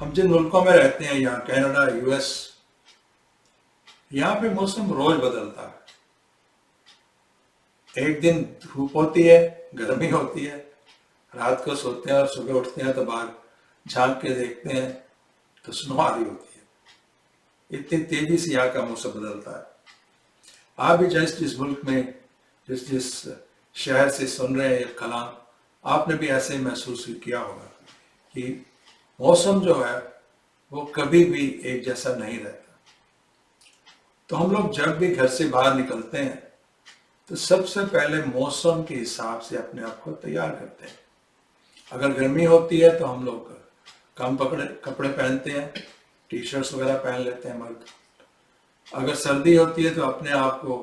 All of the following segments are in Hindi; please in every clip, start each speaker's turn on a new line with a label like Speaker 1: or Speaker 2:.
Speaker 1: हम जिन मुल्कों में रहते हैं, यहाँ कनाडा, यूएस, यहाँ पे मौसम रोज बदलता है। एक दिन धूप होती है, गर्मी होती है, रात को सोते हैं और सुबह उठते हैं तो बाहर झांक के देखते हैं तो स्नो आ रही होती है। इतनी तेजी से यहाँ का मौसम बदलता है। आप भी जिस मुल्क में, जिस शहर से सुन रहे हैं ये कलाम, आपने भी ऐसे महसूस किया होगा कि मौसम जो है वो कभी भी एक जैसा नहीं रहता। तो हम लोग जब भी घर से बाहर निकलते हैं तो सबसे पहले मौसम के हिसाब से अपने आप को तैयार करते हैं। अगर गर्मी होती है तो हम लोग कम कपड़े पहनते हैं, टी शर्ट्स वगैरह पहन लेते हैं मर्द। अगर सर्दी होती है तो अपने आप को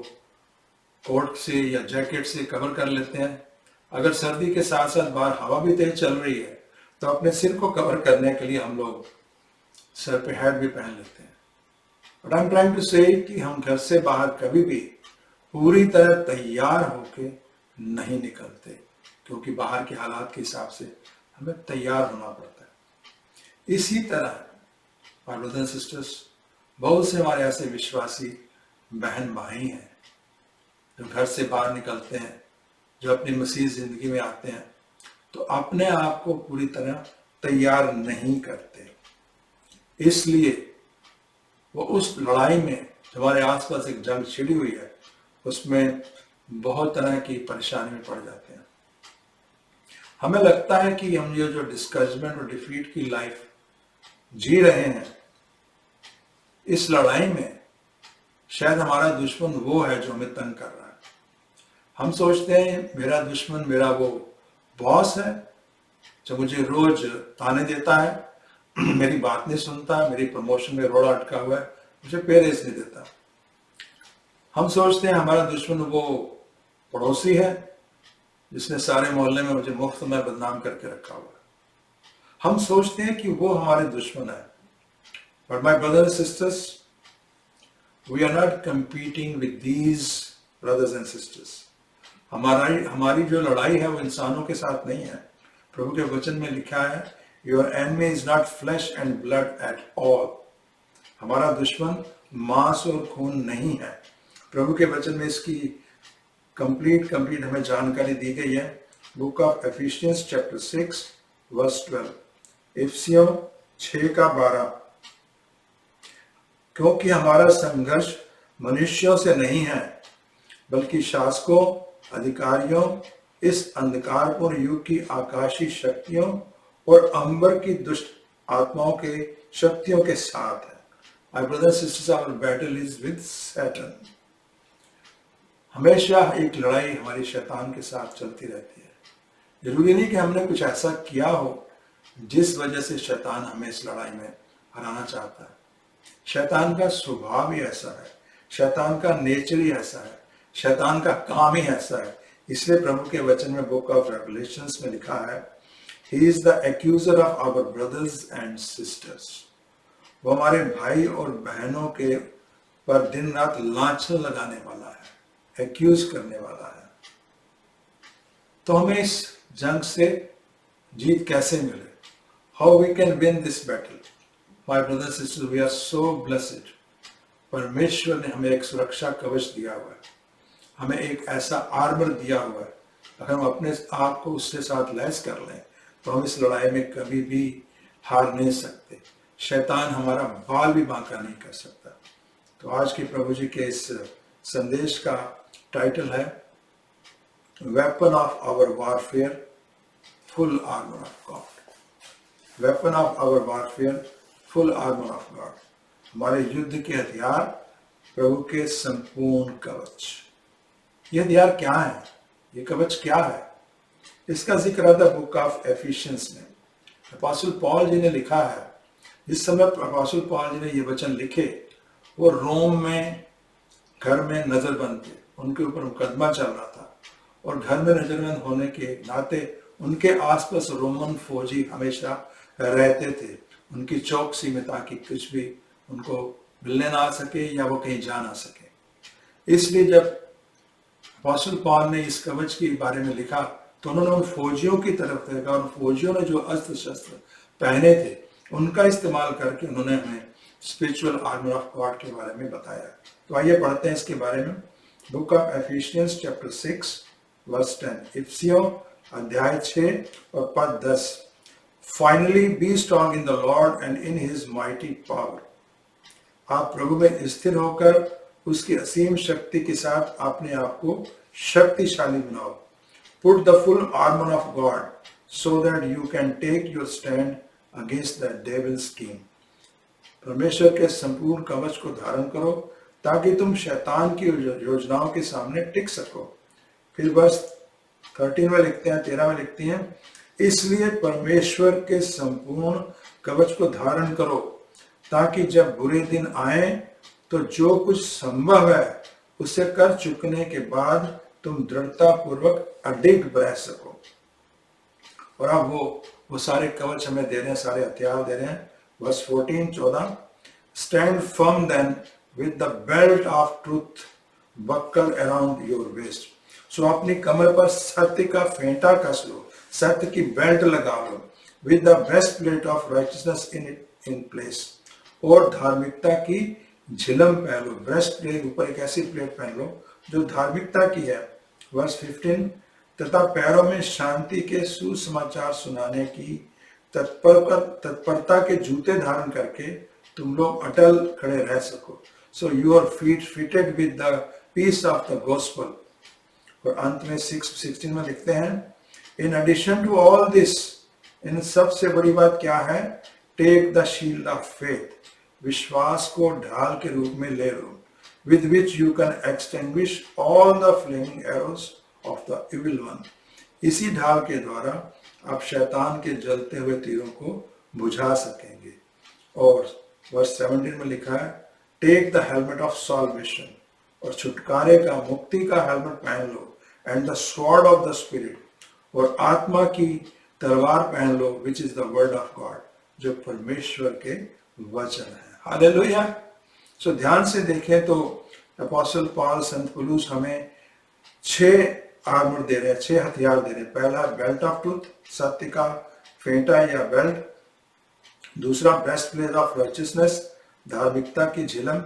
Speaker 1: कोट से या जैकेट से कवर कर लेते हैं। अगर सर्दी के साथ साथ बाहर हवा भी तेज चल रही है तो अपने सिर को कवर करने के लिए हम लोग सर पे हैट भी पहन लेते हैं। But I am trying to say कि हम घर से बाहर कभी भी पूरी तरह तैयार होके नहीं निकलते, क्योंकि बाहर के हालात के हिसाब से हमें तैयार होना पड़ता है। इसी तरह माय ब्रदर्स एंड सिस्टर्स, बहुत से हमारे ऐसे विश्वासी बहन भाई हैं जो घर से बाहर निकलते हैं, जो अपनी मसीह जिंदगी में आते हैं तो अपने आप को पूरी तरह तैयार नहीं करते। इसलिए वो उस लड़ाई में जो हमारे आसपास एक जंग छिड़ी हुई है उसमें बहुत तरह की परेशानी में पड़ जाते हैं। हमें लगता है कि हम ये जो डिस्करेजमेंट और डिफीट की लाइफ जी रहे हैं, इस लड़ाई में शायद हमारा दुश्मन वो है जो हमें तंग कर रहा है। हम सोचते हैं मेरा दुश्मन मेरा वो बॉस है जो मुझे रोज ताने देता है, मेरी बात नहीं सुनता, मेरी प्रमोशन में रोड़ा अटका हुआ है, मुझे पे रेस नहीं देता। हम सोचते हैं हमारा दुश्मन वो पड़ोसी है जिसने सारे मोहल्ले में मुझे मुफ्त में बदनाम करके रखा हुआ है। हम सोचते हैं कि वो हमारे दुश्मन है। But my brothers and sisters, we are not competing with these brothers and sisters. हमारी जो लड़ाई है वो इंसानों के साथ नहीं है। प्रभु के वचन में लिखा है, your enemy is not flash and blood at all. हमारा दुश्मन मांस और खून नहीं है। प्रभु के वचन में इसकी कंप्लीट हमें जानकारी दी गई है। Book of Ephesians chapter 6 verse 12, इफिसियों 6:12। क्योंकि हमारा संघर्ष मनुष्यों से नहीं है बल्कि शासकों, अधिकारियों, इस अंधकारपूर्ण युग की आकाशीय शक्तियों और अंबर की दुष्ट आत्माओं के शक्तियों के साथ है। My brothers and sisters, our battle is with Satan. हमेशा एक लड़ाई हमारी शैतान के साथ चलती रहती है। जरूरी नहीं कि हमने कुछ ऐसा किया हो जिस वजह से शैतान हमें इस लड़ाई में हराना चाहता है। शैतान का स्वभाव ही ऐसा है, शैतान का नेचर ही ऐसा है, शैतान का काम ही ऐसा है। इसलिए प्रभु के वचन में बुक ऑफ रेवलेशंस में लिखा है, he is the accuser of our brothers and sisters. वो हमारे भाई और बहनों के पर दिन रात लांछन लगाने वाला है, एक्यूज करने वाला है। तो हमें इस जंग से जीत कैसे मिले? How we can win this battle? My brothers sisters, we are so blessed. परमेश्वर ने हमें एक सुरक्षा कवच दिया हुआ है, हमें एक ऐसा आर्मर दिया हुआ है। अगर हम अपने आप को उसके साथ लैस कर लें तो हम इस लड़ाई में कभी भी हार नहीं सकते। शैतान हमारा बाल भी बांका नहीं कर सकता। तो आज के प्रभु जी के इस संदेश का टाइटल है weapon of our warfare, full armour of God. Weapon of our warfare, full armour of God. हमारे युद्ध के हथियार, प्रभु के संपूर्ण कवच। ये हथियार क्या है? ये कवच क्या है? इसका जिक्र आता है बुक ऑफ एफिशियंस में। अपोस्टल पॉल जी ने लिखा है, जिस समय अपोस्टल पॉल जी ने ये वचन लिखे वो रोम में घर में नजरबंद थे, उनके ऊपर मुकदमा चल रहा था और घर में नजरबंद होने के नाते उनके आसपास रोमन फौजी हमेशा रहते थे, उनकी चौकसी में, ताकि कुछ भी उनको मिलने ना आ सके या वो कहीं जा ना सके। इसलिए जब अपोस्टल पॉल ने इस कवच के बारे में लिखा तो उन्होंने उन फौजियों की तरफ देखा और फौजियों ने जो अस्त्र शस्त्र पहने थे उनका इस्तेमाल करके उन्होंने हमें स्पिरिचुअल आर्मर ऑफ गॉड के बारे में बताया। तो आइए पढ़ते हैं इसके बारे में। Book of Ephesians chapter 6 verse 10। इफिसियों अध्याय 6 और पद 10। Finally be strong in the Lord and in his mighty power. आप प्रभु में स्थिर होकर उसकी असीम शक्ति के साथ अपने आप को शक्तिशाली बनाओ। Put the full armour of God so that you can take your stand against the devil scheme. परमेश्वर के संपूर्ण कवच को धारण करो ताकि तुम शैतान की योजनाओं के सामने टिक सको। फिर वर्ष 13 में लिखते हैं, 13 में लिखती हैं, इसलिए परमेश्वर के संपूर्ण कवच को धारण करो ताकि जब बुरे दिन आए तो जो कुछ संभव है उसे कर चुकने के बाद तुम दृढ़ता पूर्वक अडिग रह सको। और अब वो सारे कवच हमें दे रहे हैं, सारे हथियार दे रहे हैं। Verse 14-14, stand firm then with the belt of truth buckle around your waist. So अपनी कमर पर सत्य का फेंटा कस लो, सत्य की बेल्ट लगा लो। With the breastplate of righteousness in place, और धार्मिकता की झिलम पहन लो। ब्रेस्ट प्लेट, ऊपर एक ऐसी प्लेट पहन लो जो धार्मिकता की है। वर्स 15, तथा पैरों में शांति के सुसमाचार सुनाने की तत्परता के जूते धारण करके तुम लोग अटल खड़े रह सको। So your feet fitted with the peace of the gospel. और अंत में 16 में लिखते हैं, in addition to all this, इन सबसे बड़ी बात क्या है, take the shield of faith, विश्वास को ढाल के रूप में ले लो, with which you can extinguish all the flaming arrows of the evil one। इसी ढाल के द्वारा आप शैतान के जलते हुए तीरों को बुझा सकेंगे। और वर्स 17 में लिखा है, take the helmet of salvation, और छुटकारे का, मुक्ति का हेलमेट पहन लो, and the sword of the spirit, और आत्मा की तलवार पहन लो, which is the word of God, जो परमेश्वर के वचन है। हालेलुया। सो ध्यान से देखें तो अपोस्टल पॉल, संत पौलुस हमें 6 आर्मर दे रहे हैं, 6 हथियार दे रहे हैं। पहला बेल्ट ऑफ ट्रूथ, सत्य का फेंटा या बेल्ट। दूसरा ब्रेस्ट प्लेट ऑफ राइचियसनेस, धार्मिकता की झिलम।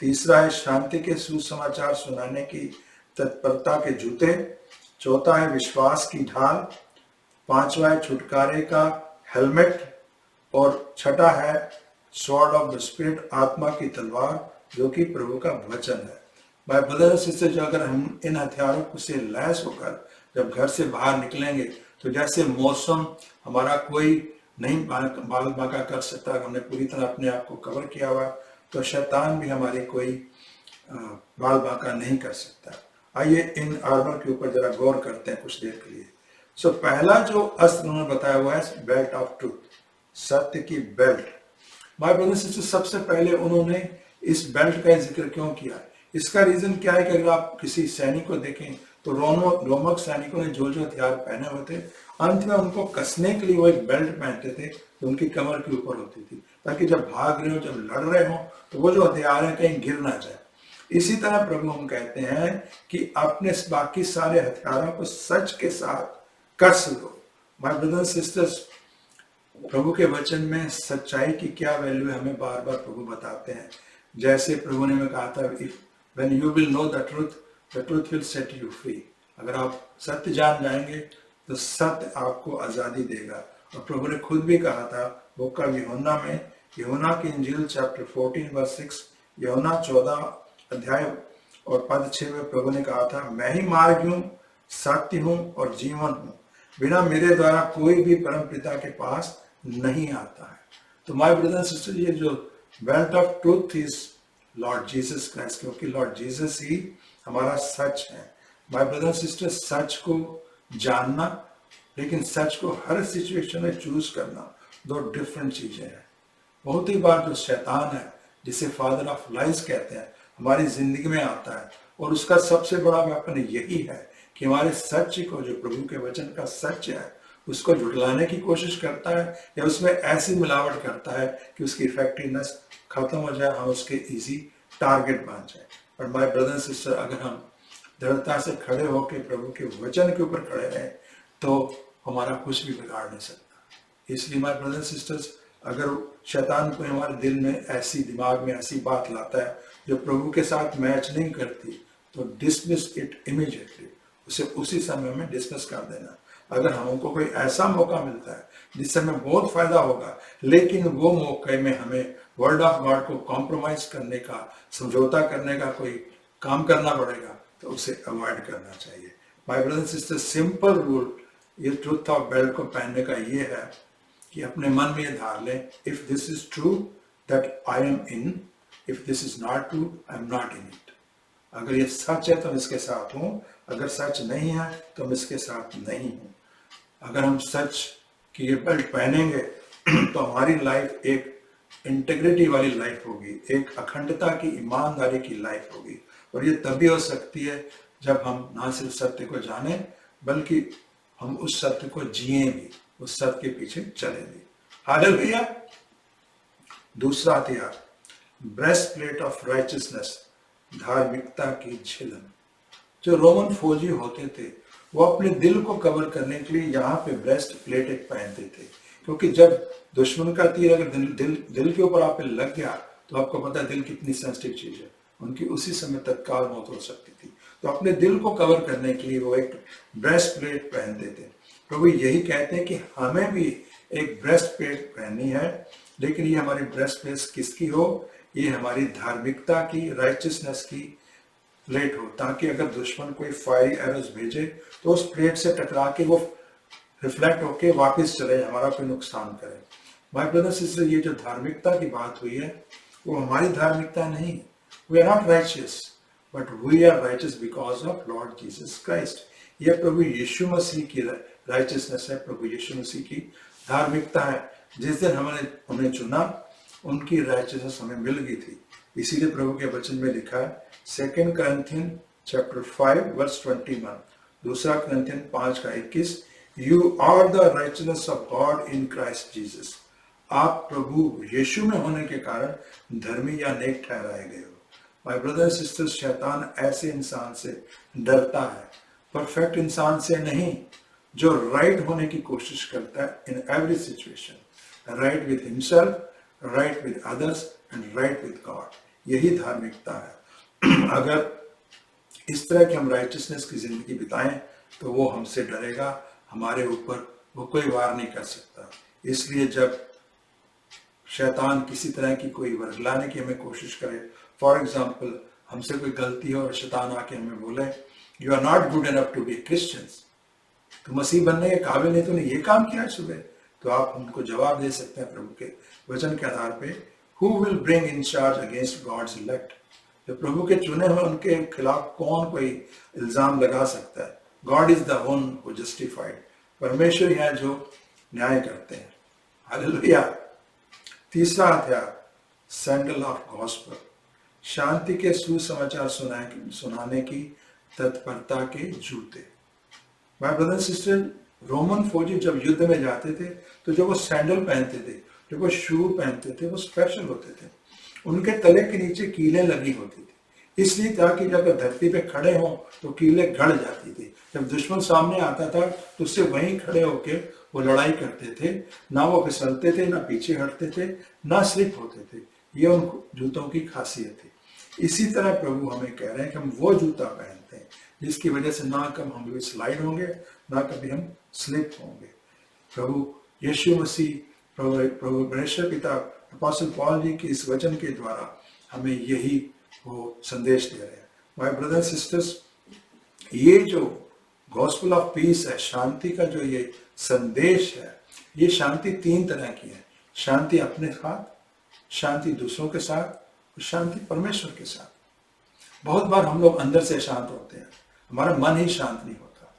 Speaker 1: तीसरा है शांति के सुसमाचार सुनाने की तत्परता के जूते। चौथा है विश्वास की ढाल। पांचवा है छुटकारे का हेलमेट। और छठा है स्वॉर्ड ऑफ द स्पिरिट, आत्मा की तलवार, जो कि प्रभु का वचन है। भाई ब्रदर सिस्टर, जो अगर हम इन हथियारों से लैस होकर जब घर से बाहर निकलेंगे तो जैसे मौसम हमारा कोई नहीं बाल बांका कर सकता, हमने पूरी तरह अपने आप को कवर किया हुआ, तो शैतान भी हमारी कोई बाल बांका नहीं कर सकता। आइए इन आर्मर के ऊपर जरा गौर करते हैं कुछ देर के लिए। सो पहला जो अस्त्र उन्होंने बताया हुआ है बेल्ट ऑफ ट्रूथ, सत्य की बेल्ट। माय ब्रदर सिस्टर, सबसे पहले उन्होंने इस बेल्ट का जिक्र क्यों किया? इसका रीजन क्या है कि अगर आप किसी सैनिक को देखें तो रोमक सैनिकों ने जो हथियार पहने हुए थे, अंत में उनको कसने के लिए वो एक बेल्ट पहनते थे जो उनकी कमर के ऊपर होती थी, ताकि जब भाग रहे हो, जब लड़ रहे हो, तो वो जो हथियार है कहीं गिर ना जाए। इसी तरह प्रभु हम कहते हैं कि अपने बाकी सारे हथियारों को सच के साथ कस लो। माय ब्रदर सिस्टर्स, प्रभु के वचन में सच्चाई की क्या वैल्यू है हमें बार बार प्रभु बताते हैं। जैसे प्रभु ने कहा था, if when you will know the truth will set you free. अगर आप सत्य जान जाएंगे तो सत्य आपको आजादी देगा। और प्रभु ने खुद भी कहा था बुक ऑफ यूहन्ना में, यूहन्ना की इंजील चैप्टर 14 वर्स 6, यूहन्ना 14 अध्याय और पद 6 में प्रभु ने कहा था, मैं ही मार्ग हूँ, सत्य हूँ और जीवन हूँ, बिना मेरे द्वारा कोई भी परम पिता के पास नहीं आता है। तो माय ब्रदर एंड सिस्टर, ये जो belt of truth is Lord Jesus Christ, क्योंकि लॉर्ड जीसस ही हमारा सच है। माय ब्रदर एंड सिस्टर, सच को जानना लेकिन सच को हर सिचुएशन में चूज करना, दो डिफरेंट चीजें हैं। बहुत ही बार जो शैतान है, जिसे फादर ऑफ लाइज कहते हैं, हमारी जिंदगी में आता है, और उसका सबसे बड़ा वेपन यही है कि हमारे सच को, जो प्रभु के वचन का सच है, उसको झुटलाने की कोशिश करता है, या उसमें ऐसी मिलावट करता है कि उसकी इफेक्टिवनेस खत्म हो जाए, हम उसके इजी टारगेट बन जाए। और माय ब्रदर एंड सिस्टर, अगर हम दृढ़ता से खड़े होकर प्रभु के वचन के ऊपर खड़े रहें तो हमारा कुछ भी बिगाड़ नहीं सकता। इसलिए माय ब्रदर एंड सिस्टर्स, अगर शैतान को हमारे दिल में ऐसी, दिमाग में ऐसी बात लाता है जो प्रभु के साथ मैच नहीं करती, तो डिसमिस इट इमीडिएटली, उसे उसी समय में डिसमिस कर देना। अगर हमको कोई ऐसा मौका मिलता है जिससे हमें बहुत फायदा होगा, लेकिन वो मौके में हमें वर्ड ऑफ गॉड को कॉम्प्रोमाइज करने का, समझौता करने का कोई काम करना पड़ेगा, तो उसे अवॉइड करना चाहिए। My brothers and sisters, simple rule ये ट्रूथ ऑफ बेल्ट को पहनने का ये है कि अपने मन में ये धार लें, if this is true that I am in, if this is not true I am not in it. अगर ये सच है तो मैं इसके साथ हूं, अगर सच नहीं है तो मैं इसके साथ नहीं हूं। अगर हम सच की ये बेल्ट पहनेंगे तो हमारी लाइफ एक इंटेग्रिटी वाली लाइफ होगी, एक अखंडता की, ईमानदारी की लाइफ होगी। और ये तभी हो सकती है जब हम ना सिर्फ सत्य को जाने, बल्कि हम उस सत्य को जिए भी, उस सत्य के पीछे चले भी। हालेलुया। दूसरा हथियार, ब्रेस्ट प्लेट ऑफ राइचियसनेस, धार्मिकता की झिलम। जो रोमन फौजी होते थे वो अपने दिल को कवर करने के लिए यहाँ पे ब्रेस्ट प्लेट एक पहनते थे, क्योंकि जब दुश्मन का तीर अगर दिल के ऊपर आप पे लग गया तो आपको पता है दिल कितनी सेंसिटिव चीज है, उनकी उसी समय तत्काल मौत हो सकती थी। तो अपने दिल को कवर करने के लिए वो एक ब्रेस्ट प्लेट पहनते थे। प्रभु यही कहते हैं कि हमें भी एक ब्रेस्ट प्लेट पहननी है, लेकिन ये हमारी ब्रेस्ट प्लेट किसकी हो? ये हमारी धार्मिकता की, राइचियसनेस की प्लेट हो, ताकि अगर दुश्मन कोई फायरिंग एरोस भेजे तो उस प्लेट से टकरा के वो रिफ्लेक्ट होके वापस चले, हमारा कोई नुकसान करे। माय ब्रदर सिस्टर, ये जो धार्मिकता की बात हुई है वो हमारी धार्मिकता नहीं। We are not righteous, but we are righteous because of Lord Jesus Christ. ये प्रभु यीशु मसीह की राइचियसनेस है, प्रभु यीशु मसीह की धार्मिकता है। जिस दिन हमने चुना, उनकी राइचियसनेस हमें मिल गई थी। इसीलिए प्रभु के वचन में लिखा है 2 Corinthians chapter 5 verse 21, 2 Corinthians 5:21, You are the righteousness of God in Christ Jesus. आप प्रभु यीशु में होने के कारण धर्मी या नेक ठहराए गए हो। माय ब्रदर सिस्टर्स, शैतान ऐसे इंसान से डरता है, परफेक्ट इंसान से नहीं, जो राइट होने की कोशिश करता है in every situation, right with himself, right with others and right with God. यही धार्मिकता है। अगर इस तरह की हम राइचियसनेस की जिंदगी बिताएं तो वो हमसे डरेगा, हमारे ऊपर वो कोई वार नहीं कर सकता। इसलिए जब शैतान किसी तरह की कोई वर्गलाने की हमें कोशिश करे, फॉर एग्जाम्पल हमसे कोई गलती हो और शैतान आके हमें बोले you are not good enough to be Christians, तो मसीह बनने के काबिल नहीं, तूने ये काम किया है सुबह, तो आप उनको जवाब दे सकते हैं प्रभु के वचन के आधार पे, who will bring in charge against God's elect. जो प्रभु के चुने हुए उनके खिलाफ कौन कोई इल्जाम लगा सकता है? God is the one who justified. परमेश्वर है जो न्याय करते हैं। हालेलुया। तीसरा हथियार, सैंडल ऑफ गॉस्पेल, शांति के सुसमाचार सुनाने की तत्परता के जूते। माय ब्रदर सिस्टर, रोमन फौजी जब युद्ध में जाते थे तो जो वो सैंडल पहनते थे, जो वो शू पहनते थे, वो स्पेशल होते थे। उनके तले के नीचे कीलें लगी होती थी, इसलिए ताकि जब धरती पे खड़े हों तो कीलें गड़ जाती थी। जब दुश्मन सामने आता था तो उससे वहीं खड़े होके वो लड़ाई करते थे, ना वो फिसलते थे, ना पीछे हटते थे, ना स्लिप होते थे। ये उन जूतों की खासियत थी। इसी तरह प्रभु हमें कह रहे हैं कि हम वो जूता पहनते हैं जिसकी वजह से ना कभी हम स्लाइड होंगे, ना कभी हम स्लिप होंगे। प्रभु यीशु मसीह, प्रभु परमेश्वर पिता, अपोस्टल पॉल जी के इस वचन के द्वारा हमें यही वो संदेश दे रहे हैं। माय ब्रदर सिस्टर्स, ये जो गॉस्पेल ऑफ पीस है, शांति का जो ये संदेश है, ये शांति 3 तरह की है। शांति अपने साथ, शांति दूसरों के साथ, और शांति परमेश्वर के साथ। बहुत बार हम लोग अंदर से शांत होते हैं, हमारा मन ही शांत नहीं होता।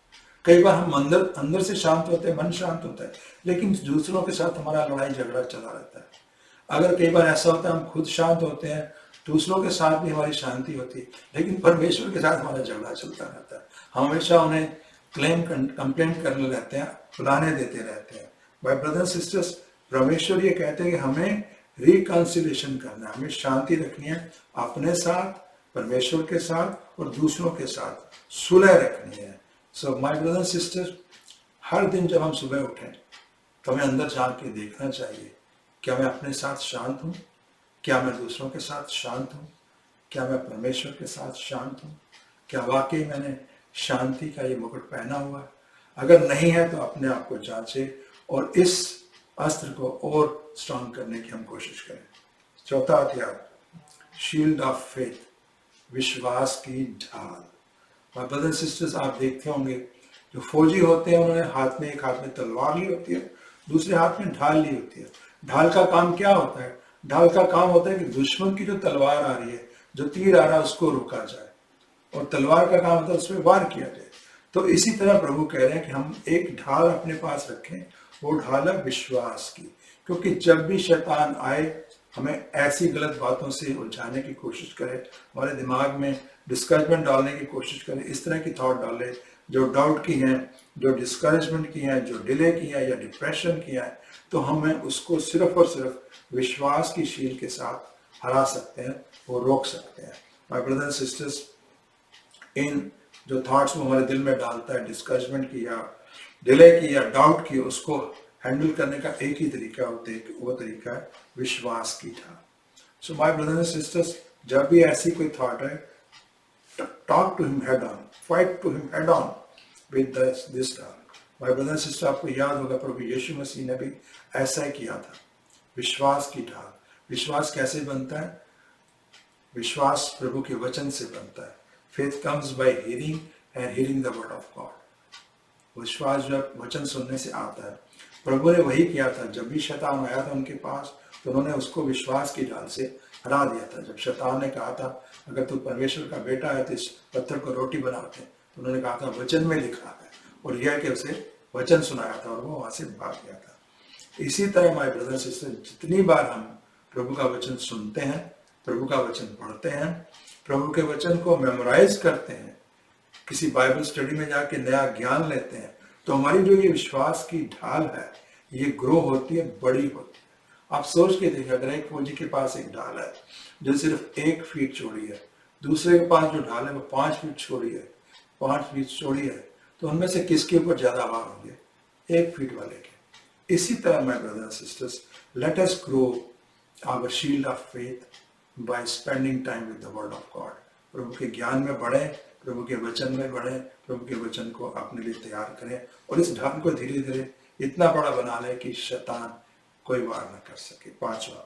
Speaker 1: कई बार हम अंदर से शांत होते हैं, मन शांत होता है, लेकिन दूसरों के साथ हमारा लड़ाई झगड़ा चला रहता है। अगर कई बार ऐसा होता है हम खुद शांत होते हैं, दूसरों के साथ भी हमारी शांति होती है, लेकिन परमेश्वर के साथ हमारा झगड़ा चलता रहता है। हम हमेशा उन्हें कंप्लेंट करने रहते हैं, फुलाने देते रहते हैं। माय ब्रदर सिस्टर्स, परमेश्वर ये कहते हैं कि हमें रिकंसिलिएशन करना है, हमें शांति रखनी है अपने साथ, परमेश्वर के साथ और दूसरों के साथ सुलह रखनी है। सो माय ब्रदर सिस्टर, हर दिन जब हम सुबह उठें तो हमें अंदर झांक के देखना चाहिए क्या मैं अपने साथ शांत हूँ? क्या मैं दूसरों के साथ शांत हूँ? क्या मैं परमेश्वर के साथ शांत हूँ? क्या वाकई मैंने शांति का ये मुकुट पहना हुआ है? अगर नहीं है तो अपने आप को जांचे और इस अस्त्र को और स्ट्रांग करने की हम कोशिश करें। चौथा हथियार, शील्ड ऑफ फेथ, विश्वास की ढाल। माय ब्रदर सिस्टर्स, आप देखते होंगे जो फौजी होते हैं उन्होंने एक हाथ में तलवार ली होती है, दूसरे हाथ में ढाल ली होती है। ढाल का काम क्या होता है? ढाल का काम होता है कि दुश्मन की जो तलवार आ रही है, जो तीर आ रहा है, उसको रोका जाए, और तलवार का काम होता है उसमें वार किया जाए। तो इसी तरह प्रभु कह रहे हैं कि हम एक ढाल अपने पास रखें, वो ढाल है विश्वास की। क्योंकि जब भी शैतान आए हमें ऐसी गलत बातों से उलझाने की कोशिश करे, हमारे दिमाग में डिस्करेजमेंट डालने की कोशिश करे, इस तरह की थॉट डाले जो डाउट की हैं, जो डिस्करेजमेंट की हैं, जो डिले की हैं या डिप्रेशन की हैं, तो हमें उसको सिर्फ और सिर्फ विश्वास की शील के साथ हरा सकते हैं, वो रोक सकते हैं। माय ब्रदर सिस्टर्स, इन जो थॉट्स वो हमारे दिल में डालता है, डिस्करेजमेंट की या डिले की या डाउट की, उसको हैंडल करने का एक ही तरीका होता है, वो तरीका है विश्वास की ढाल। So my brothers and sisters, जब भी ऐसी कोई थॉट है, talk to him head on, fight to him head on with this ढाल। माय ब्रदर्स एंड सिस्टर, आपको याद होगा प्रभु यीशु मसीह ने भी ऐसा ही किया था, विश्वास की ढाल। विश्वास कैसे बनता है? विश्वास प्रभु के वचन से बनता है। Faith comes by hearing and hearing the word of God. विश्वास जब वचन सुनने से आता है, प्रभु ने वही किया था। जब भी शैतान आया था उनके पास, तो उन्होंने उसको विश्वास की ढाल से हरा दिया था। जब शैतान ने कहा था अगर तू परमेश्वर का बेटा है तो इस पत्थर को रोटी बनाते, तो उन्होंने कहा था वचन में लिखा है, और यह कि उसे वचन सुनाया था और वो वहां से भाग गया था। इसी तरह माय ब्रदर सिस्टर, जितनी बार हम प्रभु का वचन सुनते हैं, प्रभु का वचन पढ़ते हैं, प्रभु के वचन को मेमोराइज करते हैं, किसी बाइबल स्टडी में जाके नया ज्ञान लेते हैं, तो हमारी जो ये विश्वास की ढाल है, ये ग्रो होती है, बड़ी होती है। आप सोच के देखिए, अगर एक फौजी के पास एक ढाल है जो सिर्फ 1 फीट चौड़ी है, दूसरे के पास जो ढाल है वो 5 फीट चौड़ी है, 5 फीट चौड़ी है, तो उनमें से किसके ऊपर ज्यादा भार होंगे? 1 फीट वाले के। इसी तरह my brothers sisters, let us grow our shield of faith by spending time with the word of God. प्रभु के ज्ञान में बढ़े, प्रभु के वचन में बढ़े, प्रभु के वचन को अपने लिए तैयार करें, और इस ढाल को धीरे धीरे इतना बड़ा बना ले कि शैतान कोई वार न कर सके। 5वां,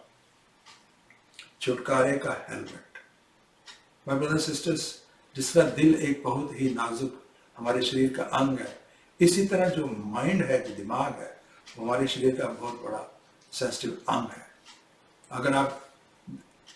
Speaker 1: छुटकारे का हेलमेट। माय ब्रदर्स सिस्टर्स, जिस तरह दिल एक बहुत ही नाजुक हमारे शरीर का अंग है, इसी तरह जो माइंड है, जो दिमाग है, वो हमारे शरीर का बहुत बड़ा सेंसिटिव अंग है। अगर आप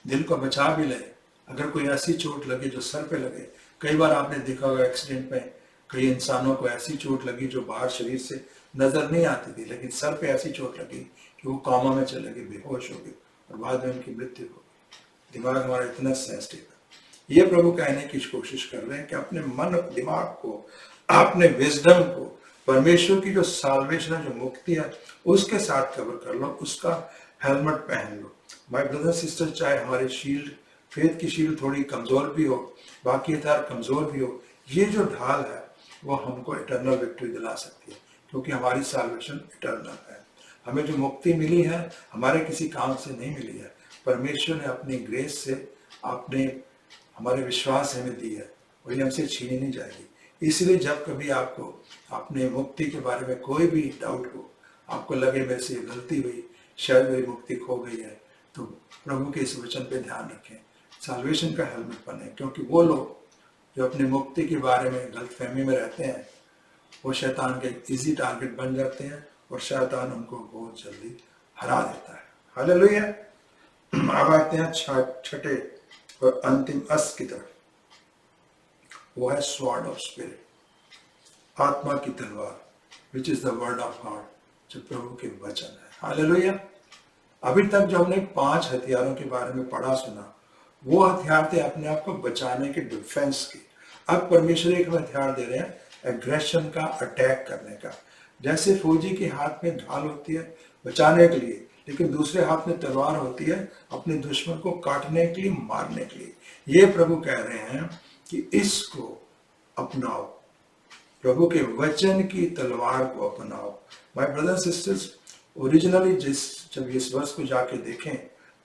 Speaker 1: दिल को बचा भी लें, अगर कोई ऐसी चोट लगे जो सर पे लगे, कई बार आपने देखा होगा एक्सीडेंट में कई इंसानों को ऐसी चोट लगी जो बाहर शरीर से नजर नहीं आती थी, लेकिन सर पे ऐसी चोट लगी कि वो कोमा में चले गए, बेहोश हो गए, और बाद में उनकी मृत्यु हो गई। दिमाग हमारा इतना सेंसिटिव है। ये प्रभु कहने की कोशिश कर रहे हैं कि अपने मन, दिमाग को, अपने विजडम को परमेश्वर की जो साल्वेशन है, जो मुक्ति है, उसके साथ कवर कर लो, उसका हेलमेट पहन लो। माय ब्रदर सिस्टर, चाहे हमारी शील्ड, फेथ की शील्ड थोड़ी कमजोर भी हो, बाकी हथियार कमजोर भी हो, ये जो ढाल है वो हमको इटर्नल विक्ट्री दिला सकती है, क्योंकि हमारी साल्वेशन इटर्नल है। हमें जो मुक्ति मिली है हमारे किसी काम से नहीं मिली है, परमेश्वर ने अपनी ग्रेस से, अपने हमारे विश्वास से हमें दी है, वही हमसे छीनी नहीं जाएगी। इसलिए जब कभी आपको अपने मुक्ति के बारे में कोई भी डाउट हो, आपको लगे मेरे से गलती हुई, शायद मेरी मुक्ति खो गई है, तो प्रभु के इस वचन पे ध्यान रखें, साल्वेशन का हेलमेट बने। क्योंकि वो लोग जो अपनी मुक्ति के बारे में गलतफहमी में रहते हैं, वो शैतान के इजी टारगेट बन जाते हैं, और शैतान उनको बहुत जल्दी हरा देता है। हालेलुया। अब आते हैं छठे और अंतिम अस्त्र की तरफ, वो है स्वॉर्ड ऑफ स्पिरिट, आत्मा की तलवार, विच is the word of God, जो प्रभु के वचन है। हालेलुया। अभी तक जो हमने 5 हथियारों के बारे में पढ़ा सुना, वो हथियार थे अपने आप को बचाने के, डिफेंस के। अब परमेश्वर एक हथियार दे रहे हैं एग्रेशन का, अटैक करने का। जैसे फौजी के हाथ में ढाल होती है बचाने के लिए, लेकिन दूसरे हाथ में तलवार होती है अपने दुश्मन को काटने के लिए, मारने के लिए। ये प्रभु कह रहे हैं कि इसको अपनाओ, प्रभु के वचन की तलवार को अपनाओ। माय ब्रदर्स सिस्टर्स, ओरिजिनली जब इस वर्ष को जाके देखें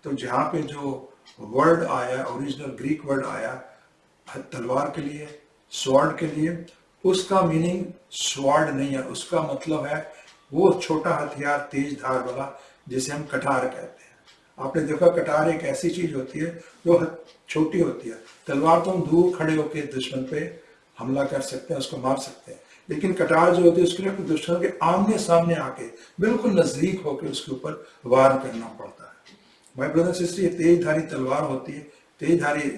Speaker 1: तो जहाँ पे जो वर्ड आया, ओरिजिनल ग्रीक वर्ड आया तलवार के लिए, स्वॉर्ड के लिए, उसका मीनिंग स्वॉर्ड नहीं है, उसका मतलब है वो छोटा हथियार तेज धार वाला जिसे हम कटार कहते हैं। आपने देखा कटार एक ऐसी चीज होती है जो छोटी होती है। तलवार तो हम दूर खड़े होकर दुश्मन पे हमला कर सकते हैं, उसको मार सकते हैं, लेकिन कटार जो होती है उसके लिए दुश्मन के आमने सामने आके बिल्कुल नजदीक होकर उसके ऊपर वार करना पड़ता है। भाई ब्रदर सिस्टर, ये तेज धारी तलवार होती है, तेज धारी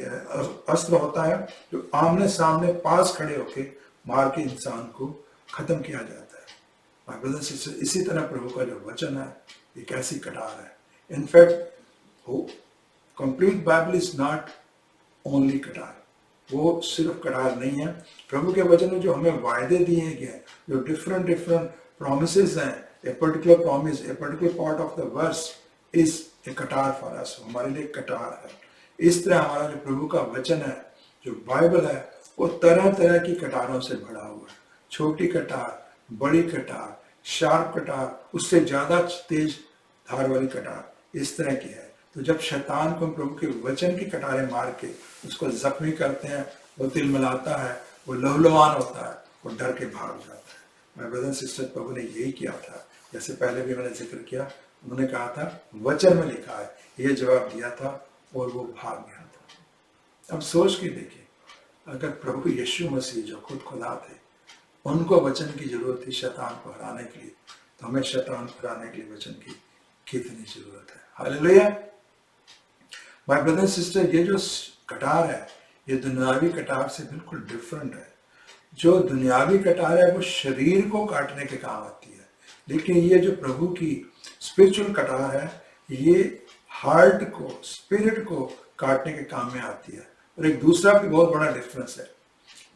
Speaker 1: अस्त्र होता है जो आमने सामने पास खड़े होके मार के इंसान को खत्म किया जाता है। भाई ब्रदर सिस्टर, इसी तरह प्रभु का जो वचन है एक ऐसी कटार है। In fact complete Bible is not only कटार, वो सिर्फ कटार नहीं है। प्रभु के वचन में जो हमें वायदे दिए गए, जो डिफरेंट प्रॉमिसेस हैं, a particular promise, a particular part of the verse is a कटार फॉर अस, हमारे लिए कटार है। इस तरह हमारा जो प्रभु का वचन है, जो बाइबल है, वो तरह तरह की कटारों से भरा हुआ है। छोटी कटार, बड़ी कटार, शार्प कटार, उससे ज्यादा तेज धार वाली कटार, इस तरह की है। तो जब शैतान को प्रभु के वचन की कटारें मार के उसको जख्मी करते हैं, वो तिलमिलाता है, वो लहूलुहान होता है, वो डर के भाग जाता है। मेरे ब्रदर सिस्टर, प्रभु ने यही किया था, जैसे पहले भी मैंने जिक्र किया। उन्होंने कहा था वचन में लिखा है, ये जवाब दिया था और वो भाग गया था। अब सोच के देखिए, अगर प्रभु यीशु मसीह जो खुद खुदा थे, उनको वचन की जरूरत थी शैतान को हराने के लिए, तो हमें शैतान को हराने के लिए वचन की कितनी जरूरत है। हालेलुया। माय ब्रदर सिस्टर, ये जो कटार है, ये दुनियावी कटार से बिल्कुल डिफरेंट है। जो दुनियावी कटार है वो शरीर को काटने के काम आती है, लेकिन ये जो प्रभु की स्पिरिचुअल कटार है, ये हार्ट को, स्पिरिट को काटने के काम में आती है। और एक दूसरा भी बहुत बड़ा डिफरेंस है,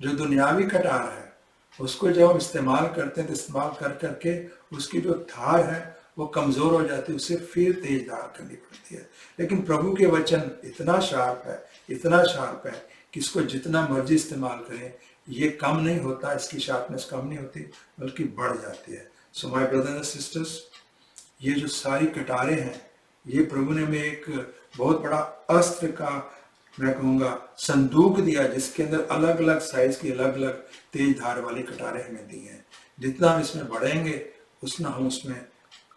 Speaker 1: जो दुनियावी कटार है उसको जब हम इस्तेमाल करते हैं तो इस्तेमाल कर करके उसकी जो धार है वो कमजोर हो जाती है, उसे फिर तेज धार करनी पड़ती है। लेकिन प्रभु के वचन इतना शार्प है, इतना शार्प है कि इसको जितना मर्जी इस्तेमाल करें ये कम नहीं होता, इसकी शार्पनेस कम नहीं होती बल्कि बढ़ जाती है। सो माय ब्रदर्स एंड सिस्टर्स, ये जो सारी कटारें हैं, ये प्रभु ने हमें एक बहुत बड़ा अस्त्र का, मैं कहूँगा, संदूक दिया, जिसके अंदर अलग अलग साइज की अलग अलग तेज धार वाली कटारें हमें दी हैं। जितना हम इसमें बढ़ेंगे उतना हम उसमें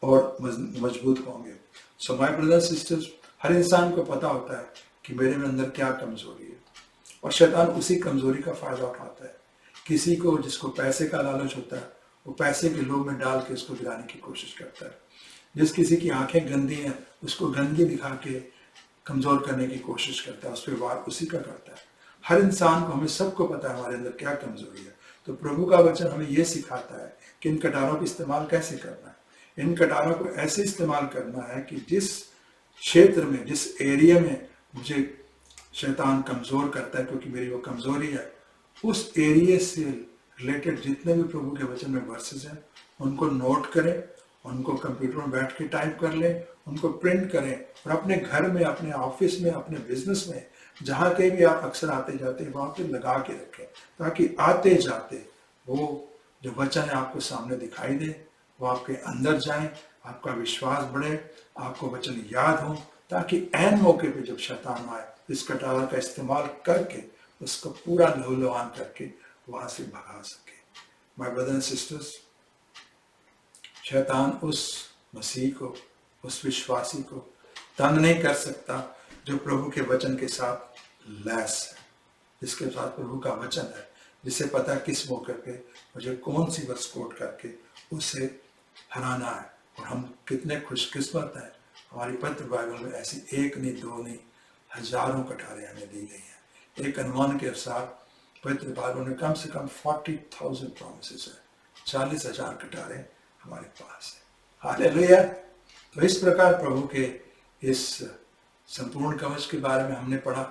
Speaker 1: और मजबूत होंगे। सो माय ब्रदर्स सिस्टर्स, हर इंसान को पता होता है कि मेरे में अंदर क्या कमजोरी है, और शैतान उसी कमजोरी का फायदा उठाता है। किसी को, जिसको पैसे का लालच होता है, वो पैसे के लोभ में डाल के उसको गिराने की कोशिश करता है। जिस किसी की आंखें गंदी हैं उसको गंदगी दिखा के कमजोर करने की कोशिश करता है, उस पर वार उसी का करता है। हर इंसान को, हमें सबको पता है हमारे अंदर क्या कमजोरी है। तो प्रभु का वचन हमें यह सिखाता है कि इन कटारों का इस्तेमाल कैसे करना है। इन कटारों को ऐसे इस्तेमाल करना है कि जिस क्षेत्र में, जिस एरिया में मुझे शैतान कमजोर करता है, क्योंकि मेरी वो कमजोरी है, उस एरिया से रिलेटेड जितने भी प्रभु के वचन में वर्सेस हैं उनको नोट करें, उनको कंप्यूटर में बैठ के टाइप कर लें, उनको प्रिंट करें और अपने घर में, अपने ऑफिस में, अपने बिजनेस में, जहाँ कहीं भी आप अक्सर आते जाते हैं वहाँ पे लगा के रखें, ताकि आते जाते वो जो वचन है आपको सामने दिखाई दे, वो आपके अंदर जाए, आपका विश्वास बढ़े, आपको वचन याद हो, ताकि ऐन मौके पे जब शैतान आए इस कटार का इस्तेमाल करके उसको पूरा लहूलुहान करके वहां से भगा सके। माय ब्रदर्स एंड सिस्टर्स, शैतान उस मसीह को, उस विश्वासी को तंग नहीं कर सकता जो प्रभु के वचन के साथ लैस है, जिसके साथ प्रभु का वचन है, जिसे पता है किस मौके पे मुझे कौन सी वर्स कोट करके उसे हराना है। और हम कितने खुशकिस्मत हैं, हमारी पवित्र बाइबल में ऐसी एक नहीं, दो नहीं, हजारों कटारें हमें दी गई हैं। एक अनुमान के अनुसार पवित्र बाइबल में कम से कम 40,000 प्रॉमिसेस है, 40,000 कटारें हमारे पास है। हालेलुया। तो इस प्रकार प्रभु के इस संपूर्ण कवच के बारे में हमने पढ़ा,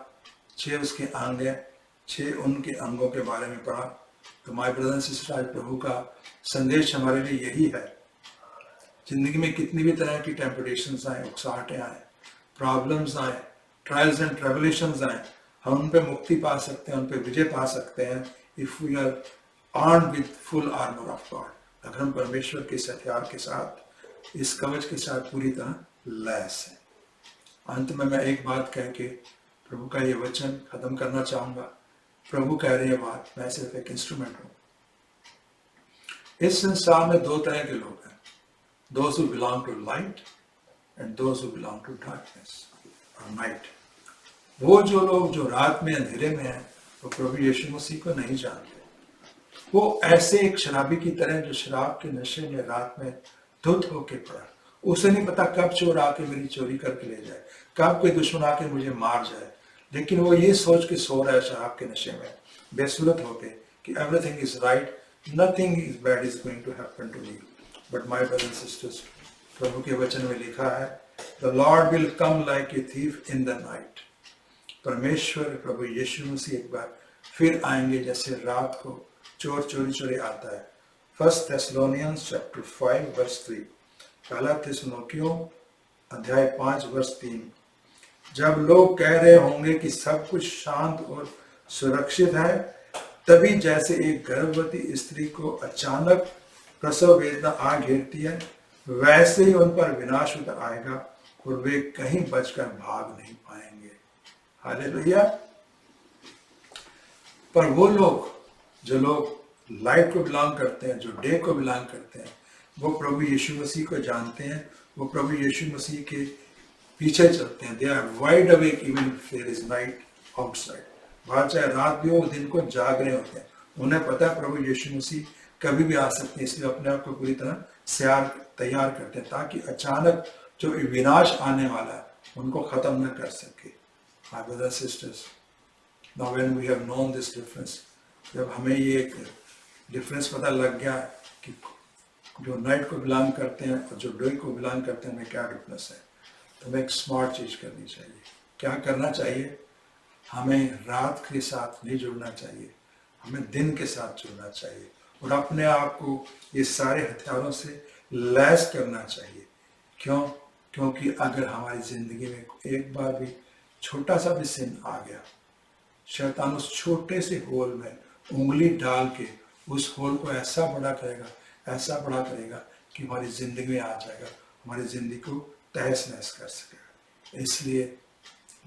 Speaker 1: 6 उसके अंग हैं, 6 उनके अंगों के बारे में पढ़ा। तो माय ब्रदर सिस्टर, आज प्रभु का संदेश हमारे लिए यही है। जिंदगी में कितनी भी तरह की टेम्पटेशंस आए, उकसाहटें आए, प्रॉब्लम्स आए, ट्रायल्स एंड ट्रिबुलेशंस आए, हम उन पे मुक्ति पा सकते हैं, उन पे विजय पा सकते हैं if we are armed with full armour of God. अगर हम परमेश्वर के इस हथियार के साथ इस कवच के साथ पूरी तरह लैस है। अंत में मैं एक बात कह के प्रभु का ये वचन खत्म करना चाहूंगा। प्रभु कह रहे हैं बात, मैं सिर्फ एक इंस्ट्रूमेंट हूं। इस संसार में दो तरह के लोग हैं, those who belong to light and those who belong to darkness or night। वो जो लोग जो रात में अंधेरे में हैं, वो प्रभु यीशु मसीह को नहीं जानते। वो ऐसे एक शराबी की तरह जो शराब के नशे में रात में धुत होके पड़ा, उसे नहीं पता कब चोर आके मेरी चोरी करके ले जाए, कब कोई दुश्मन आके मुझे मार जाए, लेकिन वो ये सोच के सो रहा है शराब के नशे में बेसुरत होके कि everything is right, nothing is bad is going to happen to me. But my brothers and sisters, प्रभु के वचन में लिखा है, the Lord will come like a thief in the night. परमेश्वर प्रभु यीशु मसीह एक बार फिर आएंगे जैसे रात को चोर चोरी चोरी आता है। 1 Thessalonians chapter 5 verse 3, पहला थिस्सलुनीकियों अध्याय 5 वर्ष 3। जब लोग कह रहे होंगे कि सब कुछ शांत और सुरक्षित है, तभी जैसे एक गर्भवती स्त्री को अचानक प्रसव वेदना आ घेरती है, वैसे ही उन पर विनाश उतर आएगा और वे कहीं बचकर भाग नहीं पाएंगे। हालेलुया। पर वो लोग जो लोग लाइट को बिलोंग करते हैं, जो डे को बिलोंग करते हैं, वो प्रभु यीशु मसीह को जानते हैं, वो प्रभु यीशु मसीह के पीछे चलते हैं। They are wide awake even if there is night outside. बाहर चाहे रात भी हो, दिन को जाग रहे होते हैं। उन्हें पता है प्रभु यीशु मसीह कभी भी आ सकते हैं, इसलिए अपने आप को पूरी तरह तैयार करते हैं ताकि अचानक जो विनाश आने वाला है उनको खत्म न कर सके। My brothers and sisters, now when we have known this difference, जब हमें ये एक डिफरेंस पता लग गया कि जो नाइट को बिलोंग करते हैं और जो डे को बिलोंग करते हैं में क्या डिफरेंस है, तो हमें एक स्मार्ट चीज करनी चाहिए। क्या करना चाहिए? हमें रात के साथ नहीं जुड़ना चाहिए, हमें दिन के साथ जुड़ना चाहिए और अपने आप को ये सारे हथियारों से लैस करना चाहिए। क्यों? क्योंकि अगर हमारी जिंदगी में एक बार भी छोटा सा भी सिन आ गया, शैतान उस छोटे से होल में उंगली डाल के उस होल को ऐसा बड़ा करेगा कि हमारी जिंदगी में आ जाएगा, हमारी जिंदगी को तहस नहस कर सकेगा। इसलिए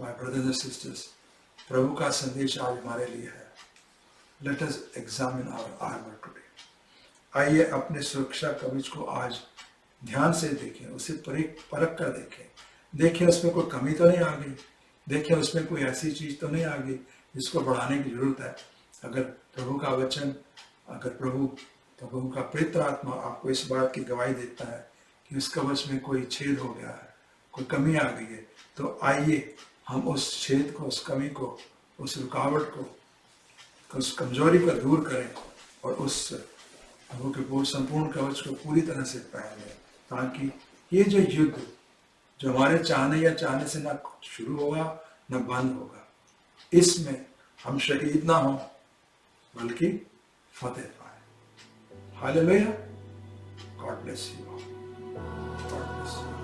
Speaker 1: माय ब्रदर्स एंड सिस्टर्स, प्रभु का संदेश आज हमारे लिए है, let us examine our armour today. आइए अपने सुरक्षा कवच को आज ध्यान से देखें, उसे परख कर देखें उसमें कोई कमी तो नहीं आ गई, देखें उसमें कोई ऐसी चीज तो नहीं आ गई जिसको बढ़ाने की जरूरत है। अगर प्रभु का वचन, अगर प्रभु का पवित्र आत्मा आपको इस बात की गवाही देता है कि उस कवच में कोई छेद हो गया है, कोई कमी आ गई है, तो आइए हम उस छेद को, उस कमी को, उस रुकावट को, उस कमजोरी को दूर करें और उस प्रभु के संपूर्ण कवच को पूरी तरह से पहन लें, ताकि ये जो युद्ध जो हमारे चाहने या चाहने से ना शुरू होगा ना बंद होगा, इसमें हम शहीद ना हो बल्कि फतेह पाए। Hallelujah. God bless you. God bless you.